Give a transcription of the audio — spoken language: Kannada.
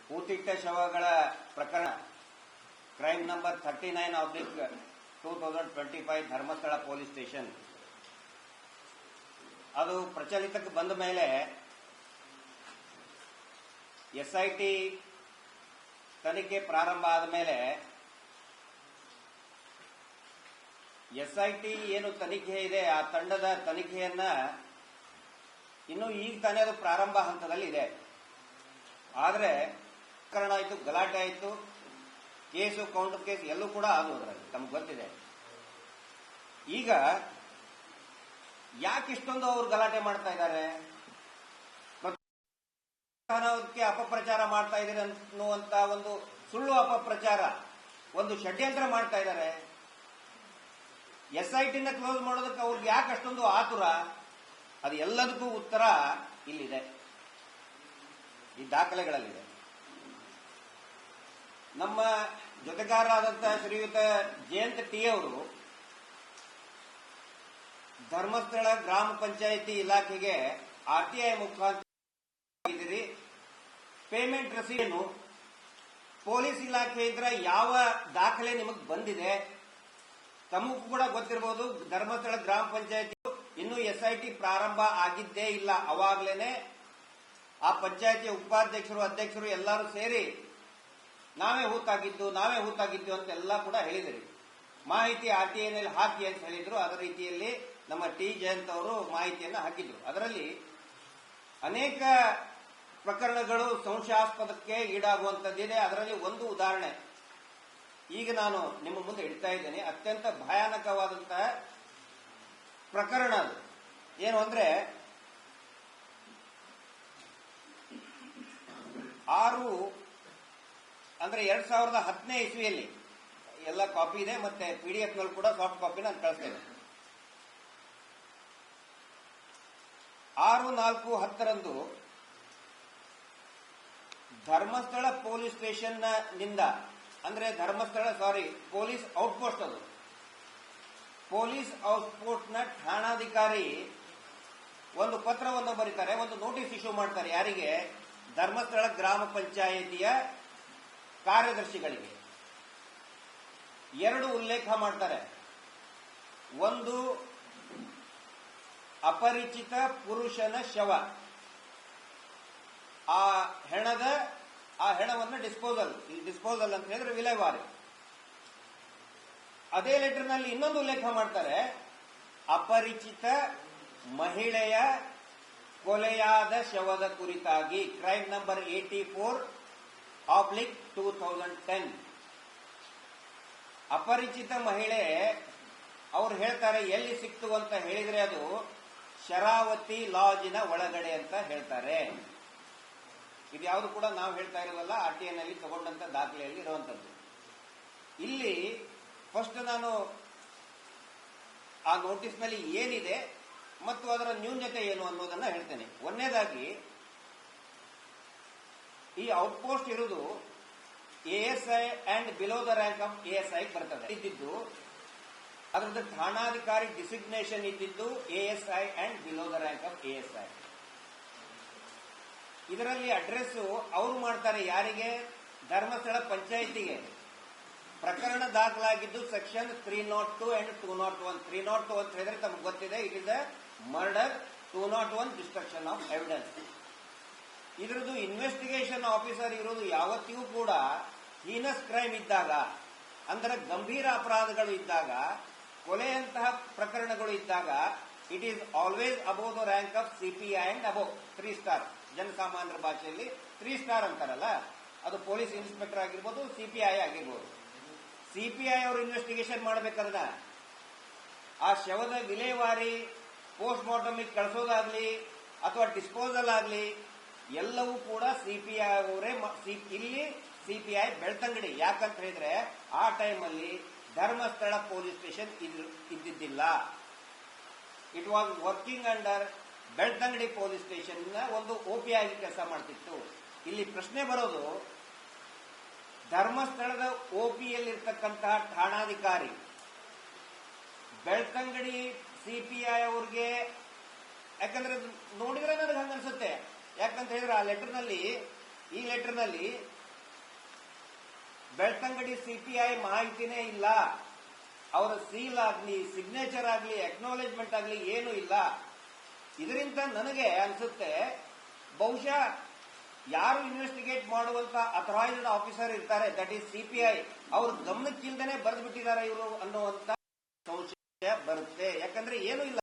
ಕೂತಿಟ್ಟ ಶವಗಳ ಪ್ರಕರಣ crime number 39/2025 Dharmasthala police station ಅದು ಪ್ರಚಲಿತಕ್ಕೆ ಬಂದ ಮೇಲೆ ಎಸ್ಐಟಿ ತನಿಖೆ ಪ್ರಾರಂಭ ಆದ ಮೇಲೆ ಎಸ್ಐಟಿ ಏನು ತನಿಖೆ ಇದೆ ಆ ತಂಡದ ತನಿಖೆಯನ್ನ ಇನ್ನು ಈಗ ತಾನೇ ಅದು ಪ್ರಾರಂಭ ಹಂತದಲ್ಲಿ ಇದೆ. ಆದರೆ ಪ್ರಕರಣ ಆಯಿತು, ಗಲಾಟೆ ಆಯಿತು, ಕೇಸು ಕೌಂಟರ್ ಕೇಸ್ ಎಲ್ಲೂ ಕೂಡ ಆದವು. ಅದರಲ್ಲಿ ತಮ್ಗೆ ಗೊತ್ತಿದೆ. ಈಗ ಯಾಕೆ ಇಷ್ಟೊಂದು ಅವರು ಗಲಾಟೆ ಮಾಡ್ತಾ ಇದ್ದಾರೆ, ಅಪಪ್ರಚಾರ ಮಾಡ್ತಾ ಇದ್ದಾರೆ ಅನ್ನುವಂತ ಒಂದು ಸುಳ್ಳು ಅಪಪ್ರಚಾರ, ಒಂದು ಷಡ್ಯಂತ್ರ ಮಾಡ್ತಾ ಇದ್ದಾರೆ. ಎಸ್ಐಟಿನ ಕ್ಲೋಸ್ ಮಾಡೋದಕ್ಕೆ ಅವ್ರಿಗೆ ಯಾಕೆ ಅಷ್ಟೊಂದು ಆತುರ? ಅದು ಎಲ್ಲದಕ್ಕೂ ಉತ್ತರ ಇಲ್ಲಿದೆ, ಈ ದಾಖಲೆಗಳಲ್ಲಿದೆ. ನಮ್ಮ ಜೊತೆಗಾರರಾದಂತಹ ಶ್ರೀಯುತ ಜಯಂತ್ ಟಿ ಅವರು ಧರ್ಮಸ್ಥಳ ಗ್ರಾಮ ಪಂಚಾಯಿತಿ ಇಲಾಖೆಗೆ ಆರ್ಟಿಐ ಮುಖಾಂತರ ಪೇಮೆಂಟ್ ರಸೀದನ್ನು ಪೊಲೀಸ್ ಇಲಾಖೆಯಿಂದ ಯಾವ ದಾಖಲೆ ನಿಮಗೆ ಬಂದಿದೆ? ತಮಗೂ ಕೂಡ ಗೊತ್ತಿರಬಹುದು, ಧರ್ಮಸ್ಥಳ ಗ್ರಾಮ ಪಂಚಾಯಿತಿ ಇನ್ನೂ ಎಸ್ಐಟಿ ಪ್ರಾರಂಭ ಆಗಿದ್ದೇ ಇಲ್ಲ. ಅವಾಗಲೇನೆ ಆ ಪಂಚಾಯಿತಿಯ ಉಪಾಧ್ಯಕ್ಷರು, ಅಧ್ಯಕ್ಷರು ಎಲ್ಲರೂ ಸೇರಿ ನಾವೇ ಹೂತಾಗಿದ್ದು ಅಂತೆಲ್ಲ ಕೂಡ ಹೇಳಿದಿರಿ. ಮಾಹಿತಿ ಆರ್ಟಿಐನಲ್ಲಿ ಹಾಕಿ ಅಂತ ಹೇಳಿದ್ರು. ಅದರ ರೀತಿಯಲ್ಲಿ ನಮ್ಮ ಟಿ ಜಯಂತ್ ಅವರು ಮಾಹಿತಿಯನ್ನು ಹಾಕಿದ್ರು. ಅದರಲ್ಲಿ ಅನೇಕ ಪ್ರಕರಣಗಳು ಸಂಶಯಾಸ್ಪದಕ್ಕೆ ಈಡಾಗುವಂತದ್ದಿದೆ. ಅದರಲ್ಲಿ ಒಂದು ಉದಾಹರಣೆ ಈಗ ನಾನು ನಿಮ್ಮ ಮುಂದೆ ಇಡ್ತಾ ಇದ್ದೇನೆ. ಅತ್ಯಂತ ಭಯಾನಕವಾದಂತಹ ಪ್ರಕರಣ. ಅದು ಏನು ಅಂದ್ರೆ 2010ನೇ ಇಸ್ವಿಯಲ್ಲಿ ಎಲ್ಲ ಕಾಪಿ ಇದೆ, ಮತ್ತೆ PDF ನಲ್ಲಿ ಕೂಡ ಸಾಫ್ಟ್ ಕಾಪಿ ನಾನು ಕಳಿಸ್ತೇನೆ. 6/4/10 ಧರ್ಮಸ್ಥಳ ಪೊಲೀಸ್ ಸ್ಟೇಷನ್ ನಿಂದ, ಅಂದ್ರೆ ಪೊಲೀಸ್ ಔಟ್ಪೋಸ್ಟ್, ಅದು ಪೊಲೀಸ್ ಔಟ್ಪೋಸ್ಟ್ ನ ಠಾಣಾಧಿಕಾರಿ ಒಂದು ಪತ್ರವನ್ನು ಬರೀತಾರೆ, ಒಂದು ನೋಟಿಸ್ ಇಶ್ಯೂ ಮಾಡ್ತಾರೆ. ಯಾರಿಗೆ? ಧರ್ಮಸ್ಥಳ ಗ್ರಾಮ ಪಂಚಾಯಿತಿಯ ಕಾರ್ಯದರ್ಶಿಗಳಿಗೆ. 2 ಉಲ್ಲೇಖ ಮಾಡ್ತಾರೆ. ಒಂದು, ಅಪರಿಚಿತ ಪುರುಷನ ಶವ, ಆ ಹೆಣವನ್ನು ಡಿಸ್ಪೋಸಲ್ ಅಂತ ಹೇಳಿದ್ರೆ ವಿಲೇವಾರಿ. ಅದೇ ಲೆಟರ್ನಲ್ಲಿ ಇನ್ನೊಂದು ಉಲ್ಲೇಖ ಮಾಡ್ತಾರೆ, ಅಪರಿಚಿತ ಮಹಿಳೆಯ ಕೊಲೆಯಾದ ಶವದ ಕುರಿತಾಗಿ ಕ್ರೈಮ್ ನಂಬರ್ 84/2010. ಅಪರಿಚಿತ ಮಹಿಳೆ ಅವ್ರು ಹೇಳ್ತಾರೆ, ಎಲ್ಲಿ ಸಿಕ್ತು ಅಂತ ಹೇಳಿದ್ರೆ ಅದು ಶರಾವತಿ ಲಾಜಿನ ಒಳಗಡೆ ಅಂತ ಹೇಳ್ತಾರೆ. ಇದು ಯಾವುದು ಕೂಡ ನಾವು ಹೇಳ್ತಾ ಇರೋದಲ್ಲ, ಆರ್ಟಿಐನಲ್ಲಿ ತಗೊಂಡಂತ ದಾಖಲೆಯಲ್ಲಿ ಇರುವಂತದ್ದು. ಇಲ್ಲಿ ಫಸ್ಟ್ ನಾನು ಆ ನೋಟಿಸ್ನಲ್ಲಿ ಏನಿದೆ ಮತ್ತು ಅದರ ನ್ಯೂನತೆ ಏನು ಅನ್ನೋದನ್ನ ಹೇಳ್ತೇನೆ. ಒಂದನೇದಾಗಿ, ಈ ಔಟ್ಪೋಸ್ಟ್ ಇರುವುದು ASI and below the rank of ASI ಬರ್ತದೆ. ಇದ್ದಿದ್ದು ಅದರದ್ದು ಠಾಣಾಧಿಕಾರಿ ಡಿಸಿಗ್ನೇಷನ್ ಇದ್ದಿದ್ದು ASI and below the rank of ASI. ಇದರಲ್ಲಿ ಅಡ್ರೆಸ್ ಅವರು ಮಾಡ್ತಾರೆ. ಯಾರಿಗೆ? ಧರ್ಮಸ್ಥಳ ಪಂಚಾಯಿತಿಗೆ. ಪ್ರಕರಣ ದಾಖಲಾಗಿದ್ದು ಸೆಕ್ಷನ್ 302 ಅಂಡ್ 201. 302 ಅಂತ ಹೇಳಿದ್ರೆ ತಮಗೆ ಗೊತ್ತಿದೆ, it is a murder. 201 destruction of evidence. ಇದರದ್ದು ಇನ್ವೆಸ್ಟಿಗೇಷನ್ ಆಫೀಸರ್ ಇರೋದು ಯಾವತ್ತಿಗೂ ಕೂಡ ಹೀನಸ್ ಕ್ರೈಮ್ ಇದ್ದಾಗ, ಅಂದರೆ ಗಂಭೀರ ಅಪರಾಧಗಳು ಇದ್ದಾಗ, ಕೊಲೆಯಂತಹ ಪ್ರಕರಣಗಳು ಇದ್ದಾಗ, it is always above the rank of CPI and above 3 star. ಜನಸಾಮಾನ್ಯರ ಭಾಷೆಯಲ್ಲಿ 3 ಸ್ಟಾರ್ ಅಂತಾರಲ್ಲ, ಅದು ಪೊಲೀಸ್ ಇನ್ಸ್ಪೆಕ್ಟರ್ ಆಗಿರ್ಬೋದು, CPI ಆಗಿರ್ಬೋದು. CPI ಅವರು ಇನ್ವೆಸ್ಟಿಗೇಷನ್ ಮಾಡಬೇಕಾದ್ರೆ ಆ ಶವದ ವಿಲೇವಾರಿ, ಪೋಸ್ಟ್ ಮಾರ್ಟಮಿಗೆ ಕಳಿಸೋದಾಗ್ಲಿ ಅಥವಾ ಡಿಸ್ಪೋಸಲ್ ಆಗಲಿ ಎಲ್ಲವೂ ಕೂಡ CPI ಅವರೇ. ಇಲ್ಲಿ CPI ಬೆಳ್ತಂಗಡಿ. ಯಾಕಂತ ಹೇಳಿದ್ರೆ ಆ ಟೈಮಲ್ಲಿ ಧರ್ಮಸ್ಥಳ ಪೊಲೀಸ್ ಸ್ಟೇಷನ್ ಇದ್ದಿದ್ದಿಲ್ಲ. It was working under Belthangady police station ಒಂದು OP ಆಗಿ ಕೆಲಸ ಮಾಡ್ತಿತ್ತು. ಇಲ್ಲಿ ಪ್ರಶ್ನೆ ಬರೋದು, ಧರ್ಮಸ್ಥಳದ OPಯಲ್ಲಿರ್ತಕ್ಕಂತಹ ಠಾಣಾಧಿಕಾರಿ ಬೆಳ್ತಂಗಡಿ CPI ಅವ್ರಿಗೆ, ಯಾಕಂದ್ರೆ ನೋಡಿದ್ರೆ ನನಗೆ ಹಂಗ ಅನ್ಸುತ್ತೆ. ಯಾಕಂತ ಹೇಳಿದ್ರೆ ಆ ಲೆಟರ್ನಲ್ಲಿ, ಈ ಲೆಟರ್ನಲ್ಲಿ ಬೆಳ್ತಂಗಡಿ ಸಿಪಿಐ ಮಾಹಿತಿನೇ ಇಲ್ಲ. ಅವರ ಸೀಲ್ ಆಗ್ಲಿ, ಸಿಗ್ನೇಚರ್ ಆಗ್ಲಿ, ಅಕ್ನಾಲೇಜ್ಮೆಂಟ್ ಆಗ್ಲಿ ಏನು ಇಲ್ಲ. ಇದರಿಂದ ನನಗೆ ಅನ್ಸುತ್ತೆ ಬಹುಶಃ ಯಾರು ಇನ್ವೆಸ್ಟಿಗೇಟ್ ಮಾಡುವಂತ ಅಥರೈಸ್ಡ್ ಆಫೀಸರ್ ಇರ್ತಾರೆ, ದಟ್ ಈಸ್ ಸಿಪಿಐ, ಅವ್ರ ಗಮನಕ್ಕಿಲ್ದೇನೆ ಬರೆದು ಬಿಟ್ಟಿದ್ದಾರೆ ಇವರು ಅನ್ನುವಂತ ಸಂಶಯ ಬರುತ್ತೆ. ಯಾಕಂದ್ರೆ ಏನು ಇಲ್ಲ.